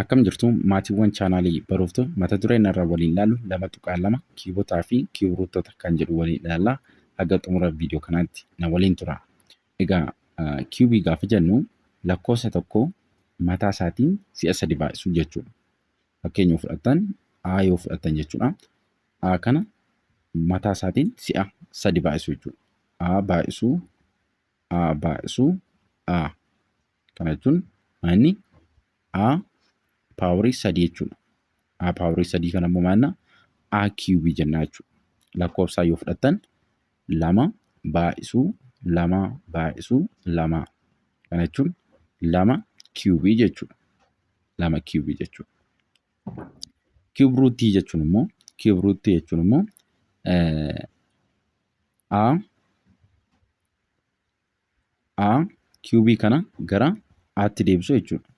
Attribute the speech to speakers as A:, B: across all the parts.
A: Akkam jirtu maatiiwwan chaanaalii barooftu mata dureen irra waliin ilaallu 2.2 kiibotaa fi kiibruutota kan jedhu waliin ilaallaa. Haga xumura viidiyoo kanaatti na waliin tura. Egaa kiibii gaafa jennu lakkoofsa tokko mataa isaatiin si'a 3 baay'isuu jechuudha. Fakkeenya yoo fudhattan A yoo fudhattan jechuudha. A kana mataa isaatiin si'a 3 baay'isuu jechuudha. A baay'isuu A baay'isuu A. Kana jechuun inni A paaworii 3 jechuudha. A paaworii 3 kana immoo maalna A kiibii jennaa jechuudha. Lakkoofsaa yoo fudhattan 2 baay'isuu 2 baay'isuu 2. Kana jechuun 2 kiibii jechuudha. 2 kiibii jechuudha. Kiibruutii jechuun immoo A kiibii kana gara Aatti deebisuu jechuudha.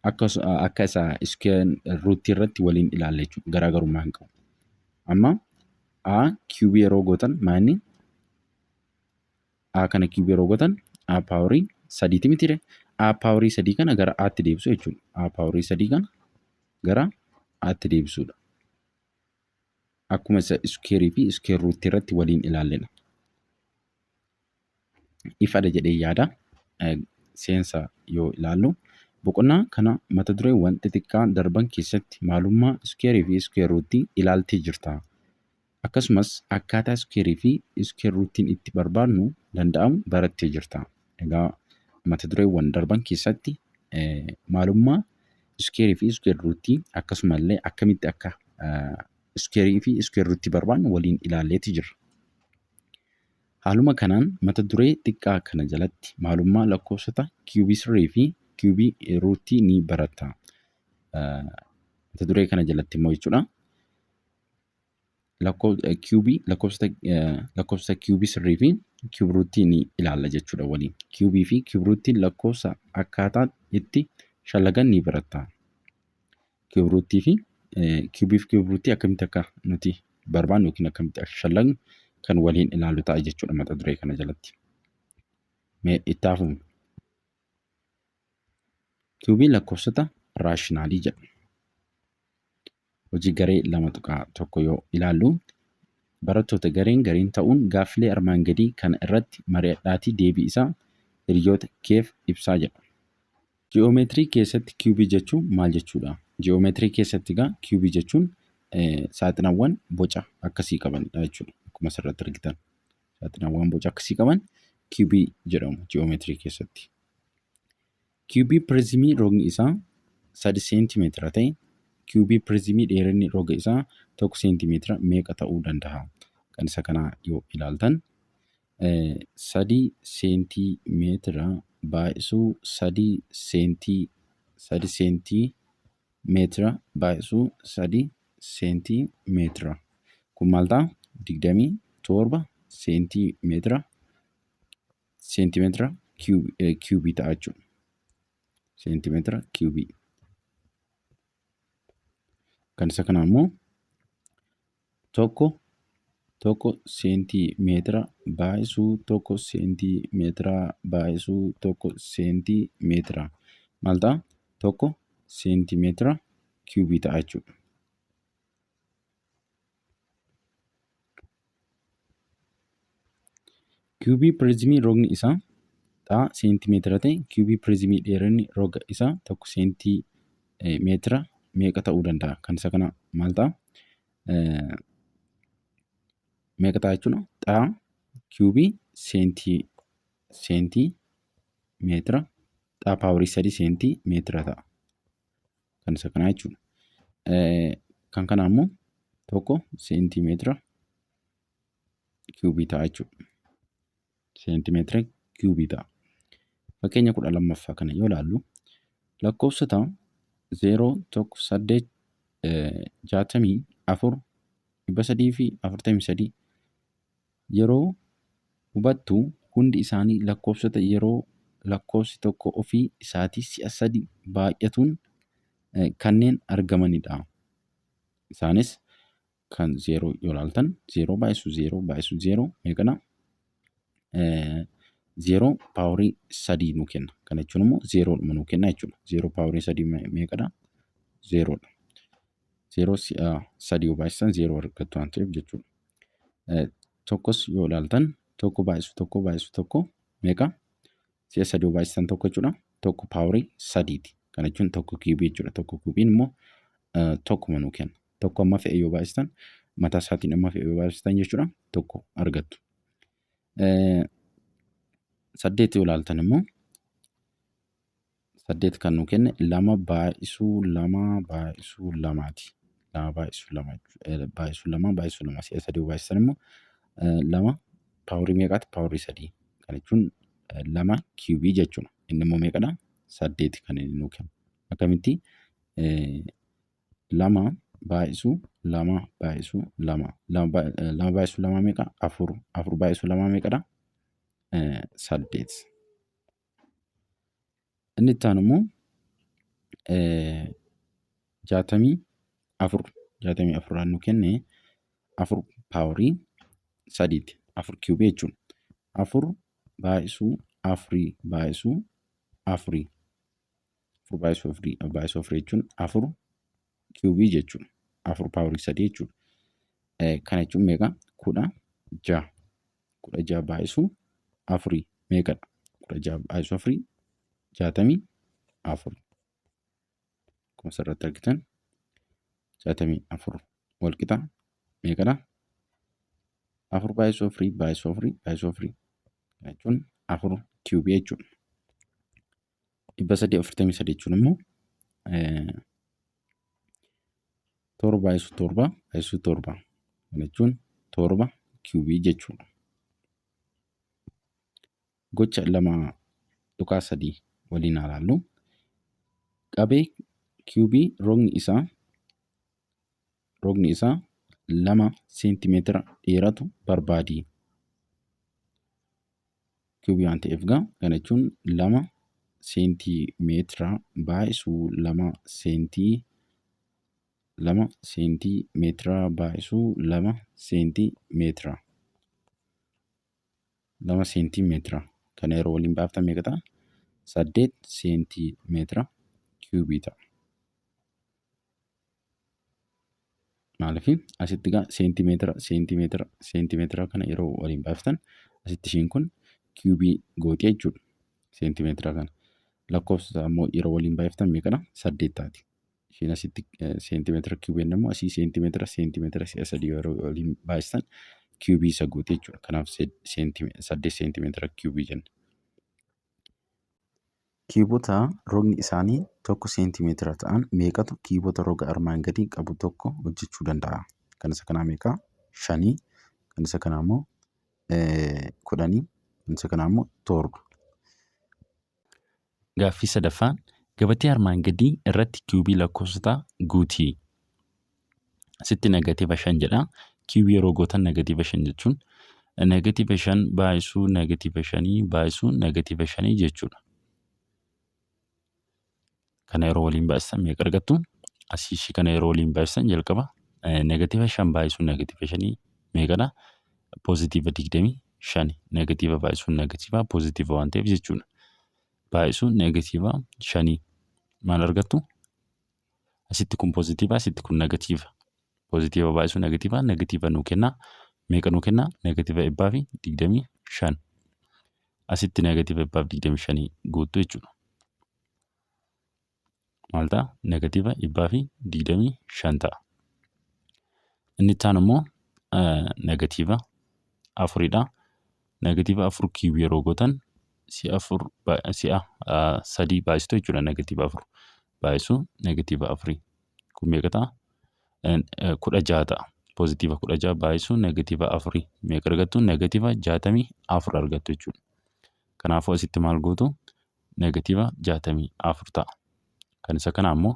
A: Akka isaa iskeen ruutii irratti waliin ilaalla jechuudha. Garaagarummaa hin qabu. Amma A kiibii yeroo gootan maanni A kana kiibii yeroo gootan A paaworii 3 mitire. A paaworii 3 kana gara Aatti deebisuu jechuudha. A paaworii 3 kana gara Aatti deebisuudha. Akkuma isa iskeerii fi iskeer ruutii irratti waliin ilaallina. Ifadha jedhee yaada. Seensa yoo ilaallu. Boqonnaa kana mata dureewwan xixiqqaa darban keessatti maalummaa iskeerii fi iskeer ruutii ilaaltee jirta. Akkasumas akkaataa iskeerii fi iskeer ruutiin itti barbaadnu danda'amu barattee jirta. Egaa mata dureewwan darban keessatti maalummaa iskeerii fi iskeer ruutii akkasumallee akkamitti akka iskeerii fi iskeer ruutii barbaadnu waliin ilaalleeti jirra. Haaluma kanaan mata duree xiqqaa kana jalatti maalummaa lakkoofsota kiibii sirrii fi kiibii ruutii ni baratta. Mata duree kana jalatti immoo jechuudha. Lakkoofsa kiibii sirrii fi kiibii ruutii ni ilaalla jechuudha waliin. Kiibii fi kiibii ruutiin lakkoofsa akkaataa itti shallagan ni baratta. Kiibii ruutii fi kiibii ruutii akkamitti akka nuti barbaadnu yookiin akkamitti akka shallagnu kan waliin ilaallu ta'a jechuudha mata duree kana jalatti. Mee itti hafuun. Kiibiin lakkoofsota raashinaalii jedha. Hojii garee 2.1 yoo ilaallu barattoota gareen ta'uun gaaffilee armaan gadii kana irratti mari'adhaatii deebii isaa hiriyoota keef ibsaa jedha. Ji'oomeetirii keessatti kiibii jechuun maal jechuudha? Ji'oomeetirii keessatti egaa kiibii jechuun saaxinawwan boca akkasii qabanidha jechuudha. Akkuma asirratti argitan saaxinawwan boca akkasii qaban kiibii jedhamu ji'oomeetirii keessatti. Kiibii piriizimii roogni isaa 3 seentimeetira ta'e kiibii piriizimii dheerinni rooga isaa 1 seentimeetira meeqa ta'uu danda'a? Kan isa kanaa yoo ilaaltan 3 seentimeetira baay'isuu 3 seentimeetira baay'isuu 3 seentimeetira. Kun maal ta'a? 27 seentimeetira kiibii ta'a jechuudha. Seentimeetira kiibii. Kan isa kanaa immoo tokko seentimeetira baay'isuu 1 seentimeetira baay'isuu 1 seentimeetira. Maal ta'a? 1 seentimeetira kiibii ta'a jechuudha. Kiibii piriizimii roogni isaa seentimeetira ta'e kiibii piriizimii dheerinni rooga isaa 1 seentimeetira meeqa ta'uu danda'a? Kan isa kana maal ta'a? Meeqa ta'a jechuudha? Kiibii seentimeetira paaworii 3 seentimeetira ta'a. Kan isa kanaa jechuudha. Kan kanaa immoo 1 seentimeetira kiibii ta'a jechuudha. Seentimeetira kiibii ta'a. Fakkeenya 12ffaa kana yoo ilaallu lakkoofsota 0, 1, 8, 64, 343 yeroo hubattu hundi isaanii lakkoofsota yeroo lakkoofsi tokko ofii isaatii si'a 3 baay'atuun kanneen argamanidha. Isaanis kan 0 yoo ilaaltan 0 baay'isuu 0 baay'isuu 0 meeqana? 0 paaworii 3 nu kenna. Kana jechuun immoo 0 dhuma nu kenna jechuudha. 0 paaworii 3 meeqadha? 0 dha. 0 3 yoo baay'isan 0 argattu waan ta'eef jechuudha. Tokkos yoo ilaaltan tokko baay'isu tokko meeqa? Si'a 3 yoo baay'isan tokko jechuudha. Tokko paaworii 3ti. Kana jechuun tokko kiibii jechuudha. Tokko kiibiin immoo tokkuma nu kenna. Tokko amma fe'e yoo baay'isan mataa isaatiin amma fe'e yoo baay'isan jechuudha. Tokko argattu. 8 yoo ilaaltan immoo 8 kan nu kenne 2 baay'isuu 2 baay'isuu 2ti. 2 baay'isuu 2 baay'isuu 2 baay'isuu 2 si'a 3 yoo baay'isan immoo 2 paaworii meeqaati? Paaworii 3. Kana jechuun 2 kiibii jechuudha. Inni immoo meeqadha? 8 kan inni nu kennu. Akkamitti 2 baay'isuu 2 baay'isuu 2 2 baay'isuu 2 meeqa? 4 4 baay'isuu 2 meeqadha? 8. Inni itti aanu immoo 64 nu kenne 4 paaworii 3ti. 4 kiibii jechuudha. 4 baay'isuu 4 baay'isuu 4 4 baay'isuu 4 jechuun 4 kiibii jechuudha. 4 paaworii 3 jechuudha. Kana jechuun meeqa? 16. 16 baay'isuu 4 meeqadha? 16 baay'isuu 4 64. Akkuma asirratti argitan 64 wal qixa meeqadha? 4 baay'isuu 4 baay'isuu 4 baay'isuu 4. Kana jechuun 4 kiibii jechuudha. 343 jechuun immoo 7 baay'isuu 7 baay'isuu 7. Kana jechuun 7 kiibii jechuudha. Gocha 2.3 waliin haa ilaallu. Qabee kiibii rogni isaa 2 seentimeetira dheeratu barbaadi. Kiibii waan ta'eef kana jechuun 2 seentimeetira baay'isuu 2 seentimeetira baay'isuu 2 seentimeetira. 2 seentimeetira. Kana yeroo waliin baaftan meeqa ta'a? 8 seentimeetira kiibii ta'a. Maaliif asitti seentimeetira kana yeroo waliin baaftan asitti ishiin kun kiibii gootee jechuudha. Seentimeetira kana. Lakkoofsa immoo yeroo waliin baay'iftan meeqadha? 8 taati. Ishiin asitti seentimeetira kiibiin immoo asii seentimeetira si'a 3 yeroo waliin baay'istan kiibii isa gootee jechuudha. Kanaaf 8 seentimeetira kiibii jenna. Kiibota rogni isaanii 1 seentimeetira ta'an meeqatu kiibota roga armaan gadii qabu tokko hojjechuu danda'a? Kan isa kanaa meeqa? 5. Kan isa kanaa immoo 10. Kan isa kanaa immoo 7. Gaaffii 9ffaan gabatee armaan gadii irratti kiibii lakkoofsotaa guutii. Asitti negatiiva 5 jedha. Kiibii yeroo gootan negatiiva 5 jechuun negatiiva 5 baay'isuu negatiiva 5 baay'isuu negatiiva 5 jechuudha. Kana yeroo waliin baay'isan meeqa argattu? Asii kana yeroo waliin baay'isan jalqaba negatiiva 5 baay'isuu negatiiva 5 meeqadha? Poozitiiva 25. Negatiiva baay'isuu negatiiva poozitiiva waan ta'eef jechuudha. Baay'isuu negatiiva 5 maal argattu? Asitti kun poozitiiva asitti kun negatiiva. Poozitiiva baay'isuu negatiiva nuu kenna. Meeqa nuu kenna? Negatiiva 25. Asitti negatiiva 25 guutuu jechuudha. Maal ta'a? Negatiiva 25 ta'a. Inni itti aanu immoo negatiiva 4dha. Negatiiva 4 kiibii yeroo gootan si'a 3 baay'istu jechuudha. Negatiiva 4 baay'isuu negatiiva 4. Kun meeqa ta'a? 16 ta'a. Poozitiiva 16 baay'isuu negatiiva 4 meeqa argattu? Negatiiva 64 argattu jechuudha. Kanaafuu asitti maal gootu? Negatiiva 64 ta'a. Kan isa kanaa immoo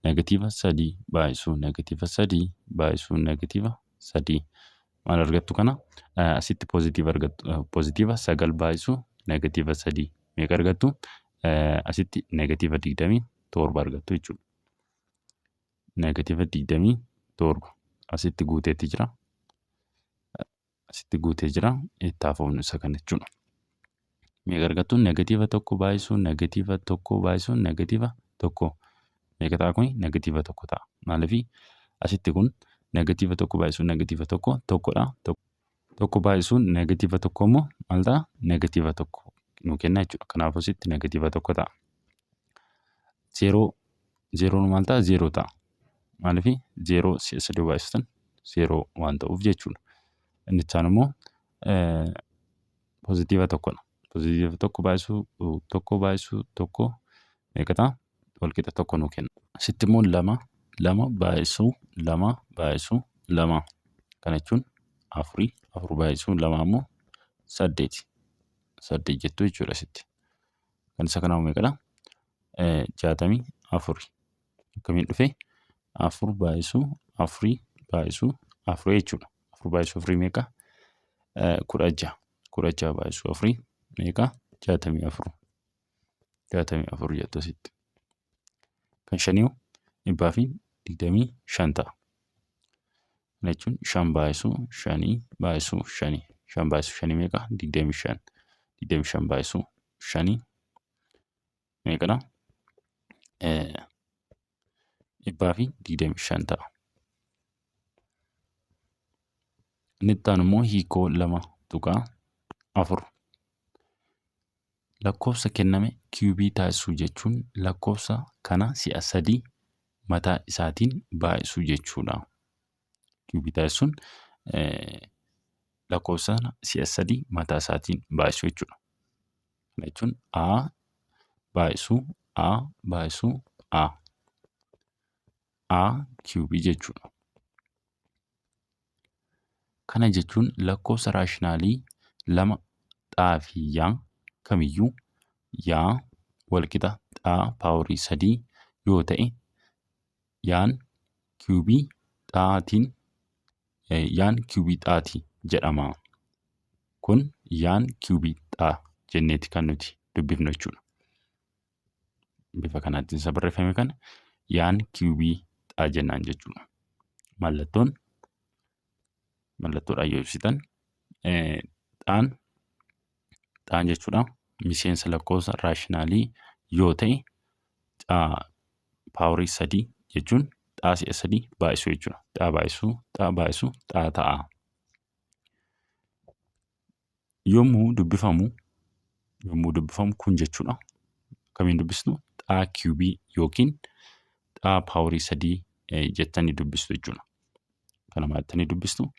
A: negatiiva 3 baay'isuu negatiiva 3 baay'isuu negatiiva 3 maal argattu kana? Asitti poozitiiva argattu. Poozitiiva 9 baay'isuu negatiiva 3 meeqa argattu? Asitti negatiiva 27 argattu jechuudha. Negatiiva 27 asitti guuteetti jira. Itti hafuun isa kana jechuudha. Meeqa argattu? Negatiiva tokko baay'isuu negatiiva tokko baay'isuu negatiiva tokko. Meeqa ta'a kuni? Negatiiva tokko ta'a. Maaliifii asitti kun negatiiva tokko baay'isuu negatiiva tokko tokkodha. Tokko baay'isuun negatiiva tokko immoo maal ta'a? Negatiiva tokko nu kenna jechuudha. Kanaafuu asitti negatiiva tokko ta'a. Zeeroon maal ta'a? Zeeroo ta'a. Maaliifii zeeroo si'a sadii baay'isatan zeeroo waan ta'uuf jechuudha. Inni itti aanu immoo pozitiiva tokkodha. Pozitiiva tokko baay'isuu tokko meeqa ta'a? Walqixa tokko nu kenna. Asitti immoo lama baay'isuu lama. Kana jechuun afur baay'isuu lama immoo 8 jettu jechuudha asitti. Kan isa kanaaf meeqadha? 64. Akkamiin dhufee? 4 baay'isuu 4 jechuudha. 4 baay'isuu 4 meeqa? 16. 16 baay'isuu 4 meeqa? 64. 64 jettu asitti. Kan shanii dhibbaa fi 25 ta'a. Kana jechuun 5 baay'isuu 5 baay'isuu 5. 5 baay'isuu 5 meeqa? 25. 25 baay'isuu 5 meeqadha? Dhibbaa fi 25 ta'a. Inni itti aanu immoo hiikoo 2.4. Lakkoofsa kenname kiubii taasisuu jechuun lakkoofsa kana si'a sadii mataa isaatiin baay'isuu jechuudha. Kiubii taasisuun lakkoofsa si'a sadii mataa isaatiin baay'isuu jechuudha. Kana jechuun A baay'isuu A kiubii jechuudha. Kana jechuun lakkoofsa raashinaalii lama xaa fi yaa kamiyyuu yaa walqixa xaa paaworii 3 yoo ta'e yaan kiubii xaatii jedhama. Kun yaan kiubii xaa jenneeti kan nuti dubbifnu jechuudha. Bifa kanaatiin isa barreeffame kana yaan kiubii xaa jennaan jechuudha. Mallattoodhaan yoo ibsitan xaan jechuudha miseensa lakkoofsa raashinaalii yoo ta'e paaworii 3 jechuun xaa si'a 3 baay'isuu jechuudha. Xaa baay'isuu xaa ta'a. Yommuu dubbifamu kun jechuudha. Kamiin dubbisnu? Xaa kiubii yookiin xaa paaworii 3 jettanii dubbistu jechuudha. Kana maaltanii dubbistu?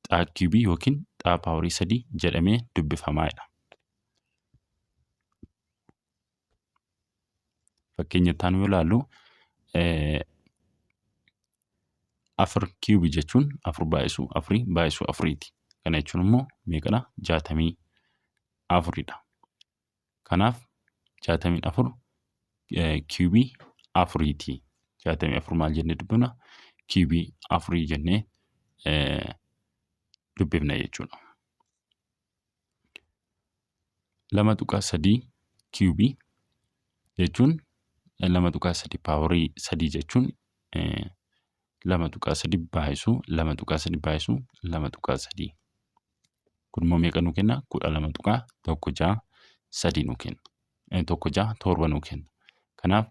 A: Xaa kiubii yookiin xaa paaworii 3 jedhamee dubbifamaadha. Fakkeenya itti aanu yoo ilaallu 4 kiubii jechuun 4 baay'isuu 4ti. Kana jechuun immoo meeqadha? 64dha. Kanaaf 64 kiubii 4ti. 64 maal jennee dubbifna? Kiubii 4 jennee dubbifna jechuudha. 2.3 kiubii jechuun 2.3 paaworii 3 jechuun 2.3 baay'isuu 2.3 kun immoo meeqa nu kenna? 12.13 nu kenna. 1.7 nu kenna. Kanaaf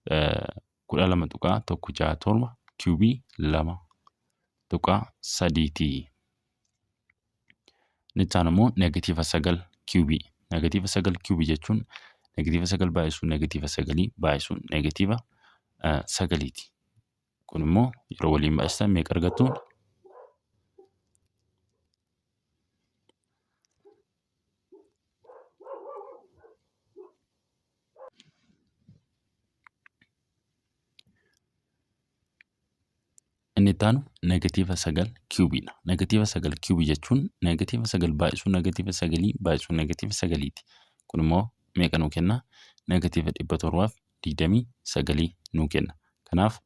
A: 12.167 kiubii 2.3ti. Inni itti aanu immoo negatiiva 9 kiubii. Negatiiva 9 kiubii jechuun negatiiva 9 baay'isuu negatiiva 9 baay'isuu negatiiva 9ti. Kun immoo yeroo waliin baay'istan meeqa argattu? Inni itti aanu negatiiva 9 kiubiidha. Negatiiva 9 kiubii jechuun negatiiva 9 baay'isuu negatiiva 9 baay'isuu negatiiva 9ti. Kun immoo meeqa nu kenna? Negatiiva 729 nu kenna. Kanaaf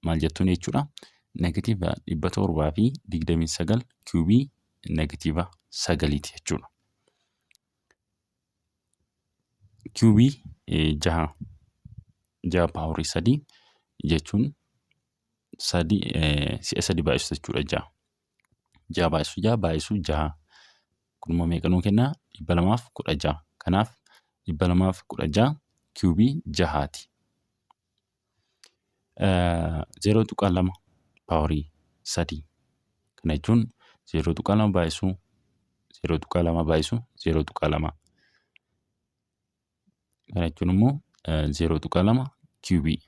A: maal jettuun jechuudha? Negatiiva 729 kiubii negatiiva 9ti jechuudha. Kiubii 6 paaworii 3 jechuun si'a 3 baay'isu jechuudha. 6 baay'isuu 6 baay'isuu 6. Kun immoo meeqa nuu kenna? 216. Kanaaf 216 kiubii 6ti. 0.2 paaworii 3. Kana jechuun 0.2 baay'isuu 0.2 baay'isuu 0.2. Kana jechuun immoo 0.2 kiubii.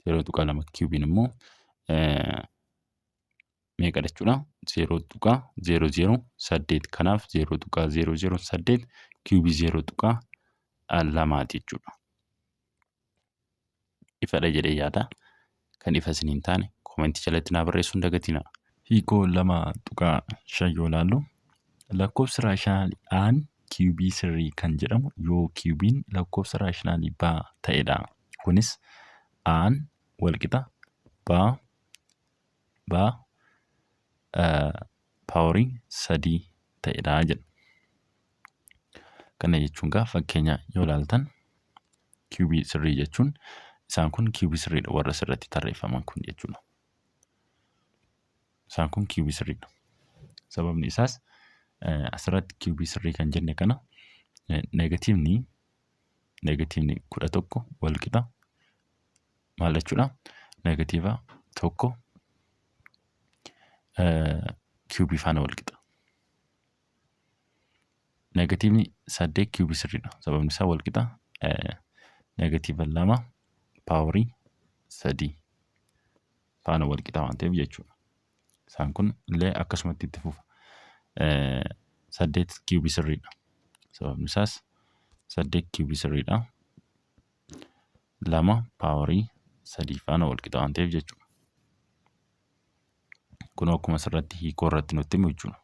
A: 0.2 kiubiin immoo meeqa jechuudha? 0.008. Kanaaf 0.008 kiubii 0.2 jechuudha. Ifadha jedhee yaada. Kan ifa isin hin taane koomentii jalatti naa barreessuu hin dagatinaa. Hiikoo 2.5 yoo ilaallu lakkoofsi raashinaaliin kiubii sirrii kan jedhamu yoo kiubiin lakkoofsa raashinaalii baa ta'edha. Kunis aan walqixa baa paaworii 3 ta'edha jedha. Kana jechuun fakkeenya yoo ilaaltan kiubii sirrii jechuun isaan kun kiubii sirriidha warra sirratti tarreeffaman kun jechuudha. Isaan kun kiubii sirriidha. Sababni isaas asirratti kiubii sirrii kan jenne kana negatiivni 11 walqixa maal jechuudha? Negatiiva 1 kiubii faana walqixa. Negatiivni 8 kiubii sirriidha. Sababni isaa walqixa negatiiva 2 paaworii 3 faana walqixa waan ta'eef jechuudha. Isaan kun illee akkasumatti itti fufa. 8 kiubii sirriidha. Sababni isaas 8 kiubii sirriidha. 2 paaworii 3 faana walqixa waan ta'eef jechuudha. Kun akkuma asirratti hiikoo irratti nutti himu jechuudha.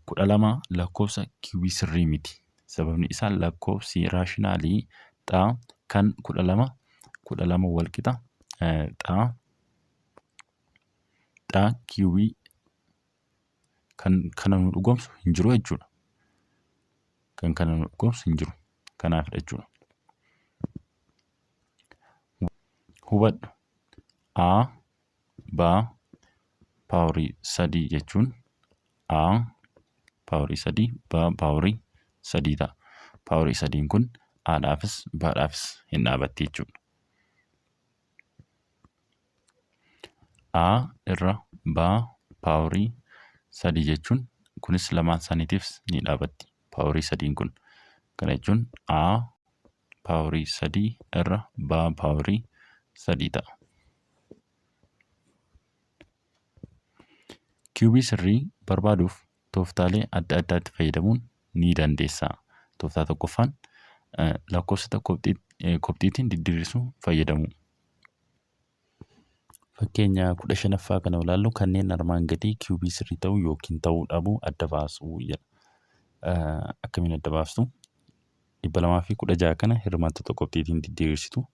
A: 12 lakkoofsa kiubii sirrii miti. Sababni isaa lakkoofsi raashinaalii xaa kan 12 walqixa xaa kiubii kan kana nu dhugoomsu hin jiru jechuudha. Kan kana nu dhugoomsu hin jiru. Kanaafidha jechuudha. Hubadhu baa paaworii 3 jechuun paaworii 3 baa paaworii 3 ta'a. Paaworii 3 kun aadhaafis baadhaafis hin dhaabatti jechuudha. Irra baa paaworii 3 jechuun kunis lamaan isaaniitiifis ni dhaabatti. Paaworii 3 kun kana jechuun paaworii 3 irra baa paaworii 3 ta'a. Kiubii sirrii barbaaduuf tooftaalee adda addaatti fayyadamuun ni dandeessa. Tooftaa tokkoffaan lakkoofsa kopxiitiin diddiirsuu fayyadamu. Fakkeenya 15ffaa kana ilaallu kanneen armaan gadii kiubii sirrii ta'uu yookiin ta'uu dhabuu adda baasuu jedha. Akkamiin adda baastu? 216 kana hirmaattota kopxiitiin diddiirsitu.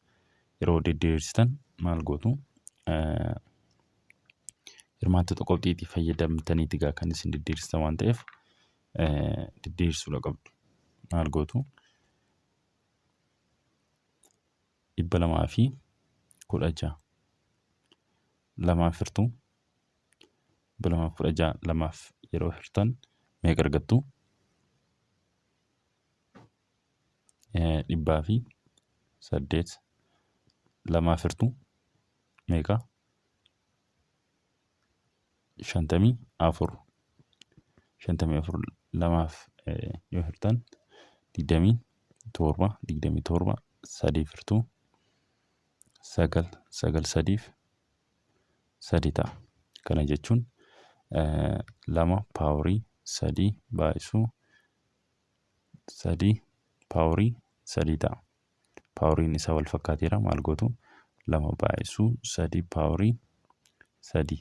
A: Yeroo diddiirsitan maal gootu? Hirmaattota kopxiitii fayyadamtaniiti kan isin diddiirsitan waan ta'eef diddiirsuudha qabdu. Maal gootu? 216 lamaaf hirtuu 216 lamaaf yeroo hirtan meeqa argattu? 108 lamaaf hirtuu meeqa? 54 lamaaf yoo hirtan 27 sadiif hirtuu 9 3 ta'a. Kana jechuun 2 paaworii 3 baay'isuu 3 paaworii 3 ta'a. Paaworiin isaa wal fakkaateera maal gootu? 2 baay'isuu 3 paaworii 3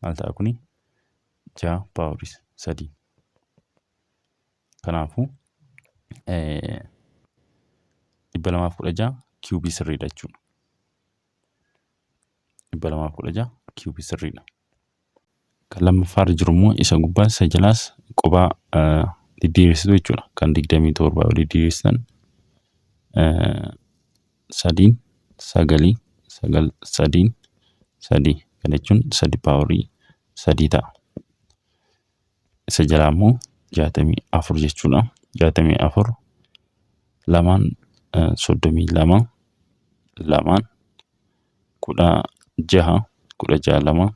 A: maal ta'a kuni? 6 paaworii 3. Kanaafuu 216 kiubii sirriidha jechuudha. 216 kiubii sirriidha. Kan lammaffaarra jiru immoo isa gubbaa isa jalaas qubaa diddiirsitu jechuudha. Kan 27 olii diddiirsitan 3 9 3 3 kana jechuun 3 paaworii 3 ta'a. Isa jalaa immoo 64 jechuudha. 64 lamaan 32 lamaan 16 16 lamaan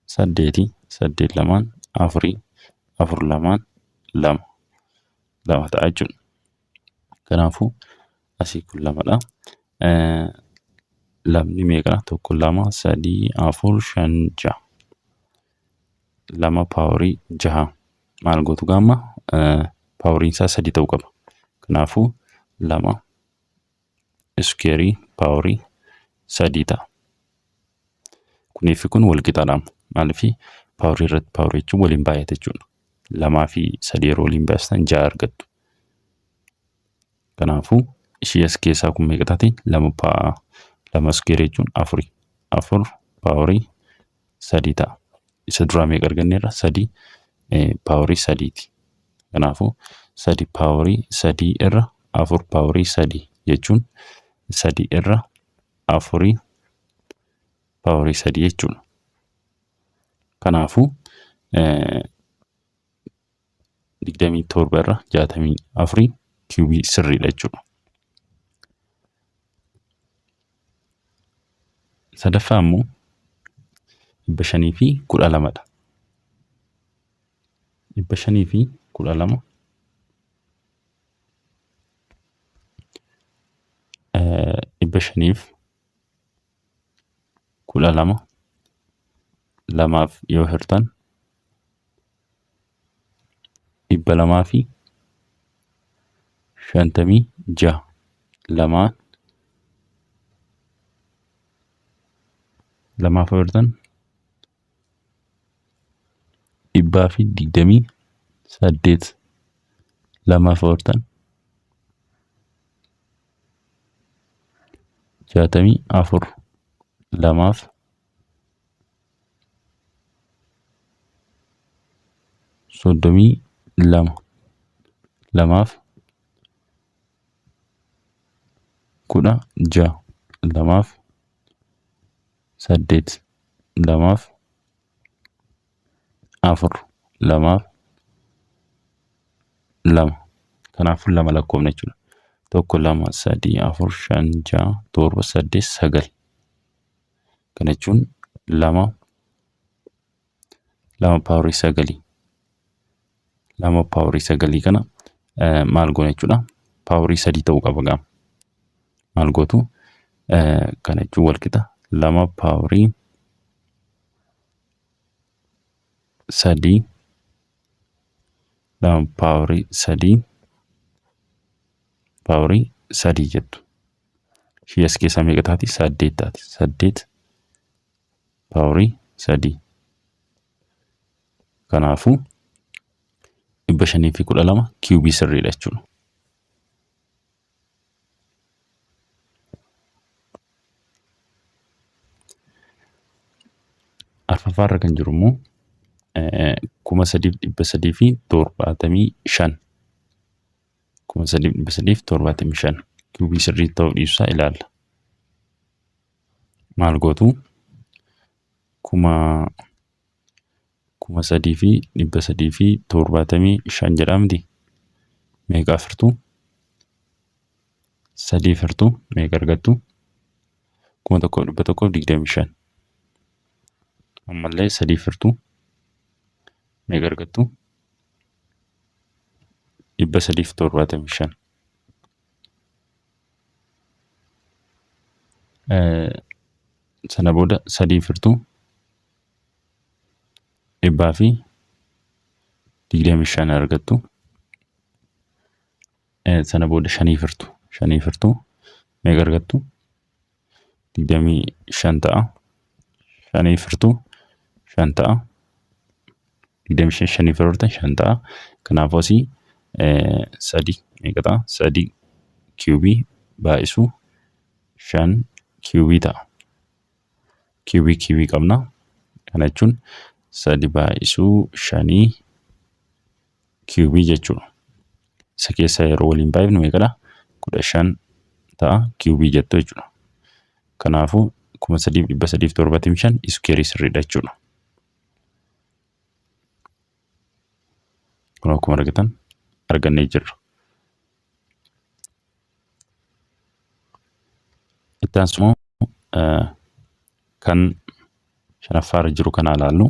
A: 8 8 lamaan 4 4 lamaan 2 2 ta'a jechuudha. Kanaafuu asii kun 2dha. Lamni meeqa? 1 2 3 4 5 6 2 paaworii 6 maal gootu gaamma paaworiin isaa 3 ta'uu qaba. Kanaafuu 2 iskeerii paaworii 3 ta'a. Kunii fi kun wal qixaadha. Maaliif paaworii irratti paaworii jechuun waliin baay'ata jechuudha. 2 fi 3 yeroo waliin baay'istan 6 argattu. Kanaafuu ishee as keessaa kun meeqa taati? 2 iskeerii jechuun 4 4 paaworii 3 ta'a. Isa duraa meeqa arganneerra? 3 paaworii 3ti. Kanaafuu 3 paaworii 3 irra 4 paaworii 3 jechuun 3 irra 4 paaworii 3 jechuudha. Kanaafuu 27 irra 64 kiubii sirriidha jechuudha. Sadaffaa immoo 512dha. 512 512 lamaaf yoo hirtan 256 lamaan lamaaf yoo hirtan 128 lamaaf yoo hirtan 64 lamaaf 32 lamaaf 16 lamaaf 8 lamaaf 4 lamaaf 2. Kanaafuu 2 lakkoofna jechuudha. 1 2 3 4 5 6 7 8 9. Kana jechuun 2 paaworii 9. 2 paaworii 9 kana maal goona jechuudha? Paaworii 3 ta'uu qaba gaama. Maal gootu? Kana jechuun wal qixa 2 paaworii 3 2 paaworii 3 paaworii 3 jettu. Ishee as keessaa meeqa taati? 8 taati. 8 paaworii 3. Kanaafuu 512 kiubii sirriidha jechuudha. Arfaffaarra kan jiru immoo 3,375 3,375 kiubii sirrii ta'uu dhiisuusaa ilaalla. Maal gootu? 3,375 jedhamti. Meeqa firtuu? 3 firtuu meeqa argattu? 1,125. Ammallee 3 firtuu meeqa argattu? 375. Sana booda 3 firtuu 125 argattu. Sana booda 5 firtuu 5 firtuu meeqa argattu? 25 ta'a. 5 firtuu 5 ta'a. 25 firtuu 5 ta'a. Kanaafuu asii 3 meeqa ta'a? 3 kiubii baay'isuu 5 kiubii ta'a. Kiubii qabna. Kana jechuun 3 baay'isuu 5 kiubii jechuudha. Isa keessa yeroo waliin baay'ifnu meeqadha? 15 ta'a kiubii jettu jechuudha. Kanaafuu 3,375 iskeerii sirriidha jechuudha. Kun akkuma argitan argannee jirra. Itti aansumoo kan shanaffaarra jiru kana ilaallu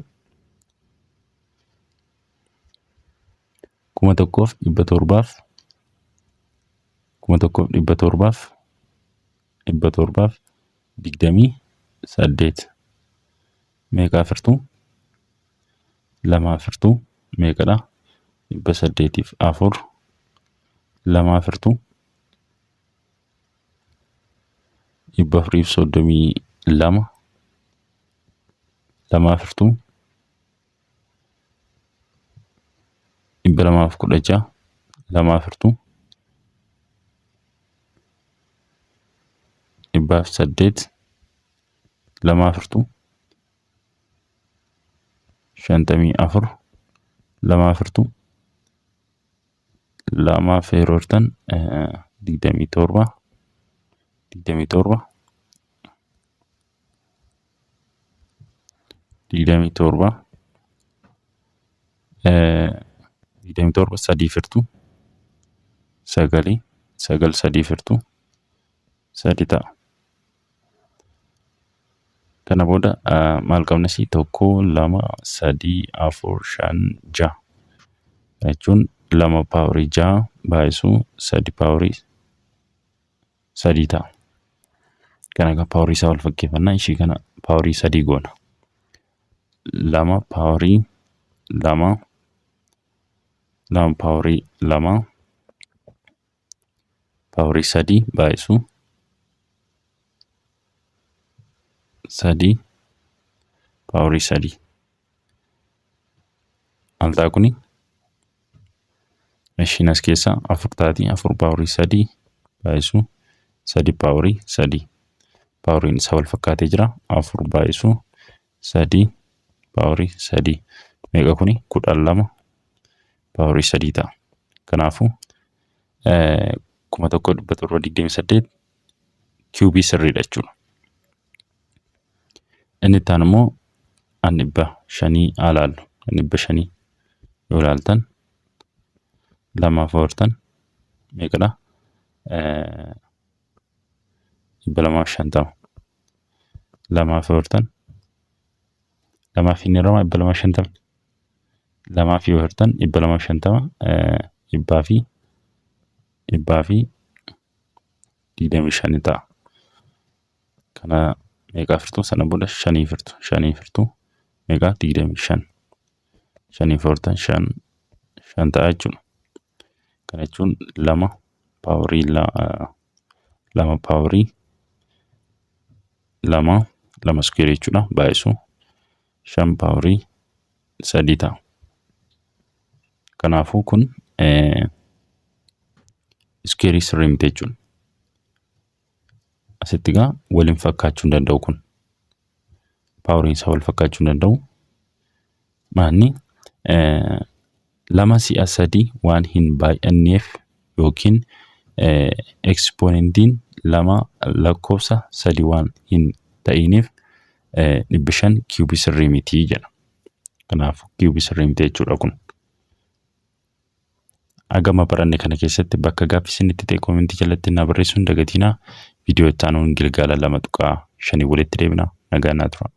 A: 1728 meeqa firtuu 2 firtuu meeqadha 804 2 firtuu 432 2 firtuu 216 2 firtuu 8 2 firtuu 54 2 firtuu 2 feeroortan 27 sadii firtuu 9 sadii firtuu 3 ta'a. Kana booda maal qabna si 1 2 3 4 5 6 jechuun 2 paaworii 6 baay'isuu 3 paaworii 3 ta'a. Kana egaa paaworii isaa wal fakkeeffannaa ishii kana paaworii 3 goona. 2 paaworii 2 paaworii 2 paaworii 3 baay'isuu 3 paaworii 3 altaa kuni ishiin as keessa 4 taati 4 paaworii 3 baay'isuu 3 paaworii 3 paaworiin isaa wal fakkaatee jira 4 baay'isuu 3 paaworii 3 meeqa kuni 12 paaworii 3 ta'a. Kanaafuu 1728 kiubii sirriidha jechuudha. Inni itti aanu immoo 500 ilaallu. 500 yoo ilaaltan 2 foortan meeqadha 250 2 foortan 2 fi inni irraa 250 2 fi yoo hirtan 250 dhibbaa fi 25 ta'a. Kana meeqa firtuu sana booda 5 firtuu meeqa 25 5 foortan 5 ta'a jechuudha. Kana jechuun 2 paaworii 2 square jechuudha baay'isuu 5 paaworii 3 ta'a. Kanaafuu kun square sirrii miti jechuudha. Asitti egaa waliin fakkaachuu hin danda'u kun paaworiin isaa wal fakkaachuu hin danda'u. Maanni 2 si'a 3 waan hin baay'anneef yookiin ekspoonentiin 2 lakkoofsa 3 waan hin ta'iniif 500 kiubii sirrii miti jedha. Kanaafuu kiubii sirrii miti jechuudha kun. Agama baranne kana keessatti bakka gaaffii isinitti ta'e koomentii jalatti na barreessuun dagatinaa. Viidiyoo itti aanuun Gilgaala 2.5 walitti deebina. Nagaan naa tura.